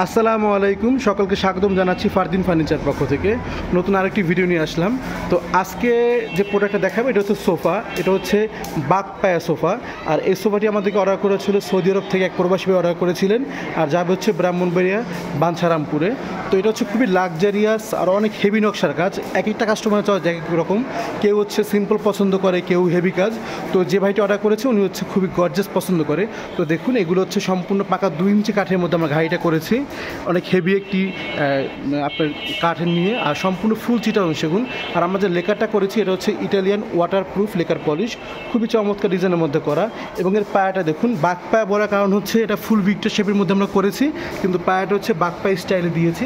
আসসালামু আলাইকুম, সকলকে স্বাগতম জানাচ্ছি ফারদিন ফার্নিচার পক্ষ থেকে নতুন আরেকটি ভিডিও নিয়ে আসলাম। তো আজকে যে প্রোডাক্টটা দেখাবো এটা হচ্ছে সোফা, এটা হচ্ছে বাঘপায়া সোফা। আর এই সোফাটি আমাদেরকে অর্ডার করেছিল সৌদি আরব থেকে এক প্রবাসী ভাই অর্ডার করেছিলেন, আর যাবে হচ্ছে ব্রাহ্মণবাড়িয়া বাঞ্ছারামপুরে। তো এটা হচ্ছে খুবই লাক্সারিয়াস আর অনেক হেভি নকশার কাজ। এক একটা কাস্টমার চয়েস এক এক রকম, কেউ হচ্ছে সিম্পল পছন্দ করে, কেউ হেভি কাজ। তো যে ভাইটি অর্ডার করেছে উনি হচ্ছে খুবই গর্জাস পছন্দ করে। তো দেখুন, এগুলো হচ্ছে সম্পূর্ণ পাকা 2 ইঞ্চি কাঠের মধ্যে আমরা ঘাইটা করেছি, অনেক হেভি একটি আপনার কাঠের নিয়ে, আর সম্পূর্ণ ফুল চিটাং সেগুন। আর আমরা যে লেকারটা করেছি এটা হচ্ছে ইটালিয়ান ওয়াটারপ্রুফ লেকার পলিশ, খুবই চমৎকার ডিজাইনের মধ্যে করা। এবং এর পায়াটা দেখুন, বাঘ পায়া বলার কারণ হচ্ছে এটা ফুল ভিক্টর শেপের মধ্যে আমরা করেছি, কিন্তু পায়াটা হচ্ছে বাঘ পায়া স্টাইলে দিয়েছি,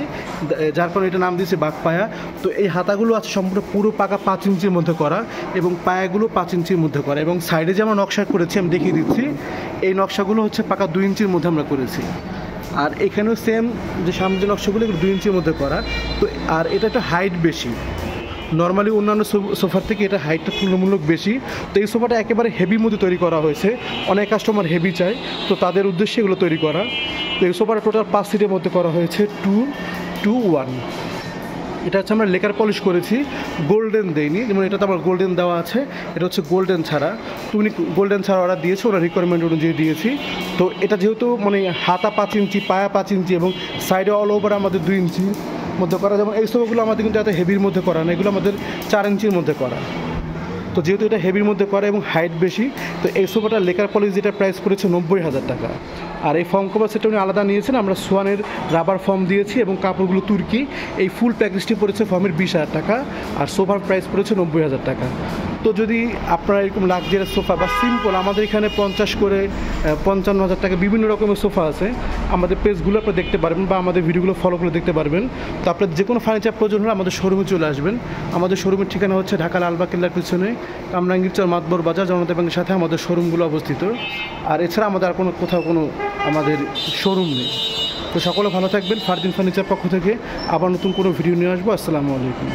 যার কারণে এটা নাম দিয়েছে বাঘ পায়া। তো এই হাতাগুলো আছে সম্পূর্ণ পুরো পাকা 5 ইঞ্চির মধ্যে করা, এবং পায়াগুলো 5 ইঞ্চির মধ্যে করা। এবং সাইডে যে আমরা নকশা করেছি আমি দেখিয়ে দিচ্ছি, এই নকশাগুলো হচ্ছে পাকা 2 ইঞ্চির মধ্যে আমরা করেছি। আর এখানেও সেম যে সামনে যে নকশাগুলো এগুলো 2 ইঞ্চির মধ্যে করা। তো আর এটা একটা হাইট বেশি, নর্মালি অন্যান্য সোফার থেকে এটা হাইটটা তুলনামূলক বেশি। তো এই সোফাটা একেবারে হেভির মধ্যে তৈরি করা হয়েছে, অনেক কাস্টমার হেভি চায়, তো তাদের উদ্দেশ্যে এগুলো তৈরি করা। তো এই সোফাটা টোটাল 5 সিটের মধ্যে করা হয়েছে 2-2-1। এটা হচ্ছে আমরা লেকার পলিশ করেছি, গোল্ডেন দেইনি, যেমন এটাতে আমার গোল্ডেন দেওয়া আছে, এটা হচ্ছে গোল্ডেন ছাড়া। তো উনি গোল্ডেন ছাড়া অর্ডার দিয়েছে, ওনার রিকোয়ারমেন্ট অনুযায়ী দিয়েছি। তো এটা যেহেতু মানে হাতা 5 ইঞ্চি, পায়া 5 ইঞ্চি, এবং সাইডে অল ওভার আমাদের 2 ইঞ্চির মধ্যে করা। যেমন এই সোফাগুলো আমাদের কিন্তু এত হেভির মধ্যে করা না, এগুলো আমাদের 4 ইঞ্চির মধ্যে করা। তো যেহেতু এটা হেভির মধ্যে করা এবং হাইট বেশি, তো এই সোফাটার লেকার পলিশ যেটা প্রাইস করেছে 90,000 টাকা। আর এই ফর্ম কভার সেটটা উনি আলাদা নিয়েছেন, আমরা সোয়ানের রাবার ফর্ম দিয়েছি এবং কাপড়গুলো তুর্কি। এই ফুল প্যাকেজটি পড়েছে ফর্মের 20,000 টাকা, আর সোফার প্রাইস পড়েছে 90,000 টাকা। তো যদি আপনারা এরকম লাক্সারিয়াস সোফা বা সিম্পল, আমাদের এখানে 50 করে 55,000 টাকা বিভিন্ন রকমের সোফা আছে। আমাদের পেজগুলো আপনারা দেখতে পারবেন বা আমাদের ভিডিওগুলো ফলো করে দেখতে পারবেন। তো আপনার যে কোনো ফার্নিচার প্রয়োজন হলে আমাদের শোরুমে চলে আসবেন। আমাদের শোরুমের ঠিকানা হচ্ছে ঢাকা লালবাগ কেল্লার পিছনে কামরাঙ্গীর চর মাতবর বাজার, জনতা ব্যাংকের সাথে আমাদের শোরুমগুলো অবস্থিত। আর এছাড়া আমাদের আর কোথাও কোনো আমাদের শোরুম নেই। তো সকলে ভালো থাকবেন। ফারদিন ফার্নিচার পক্ষ থেকে আবার নতুন কোনো ভিডিও নিয়ে আসবো। আসসালামু আলাইকুম।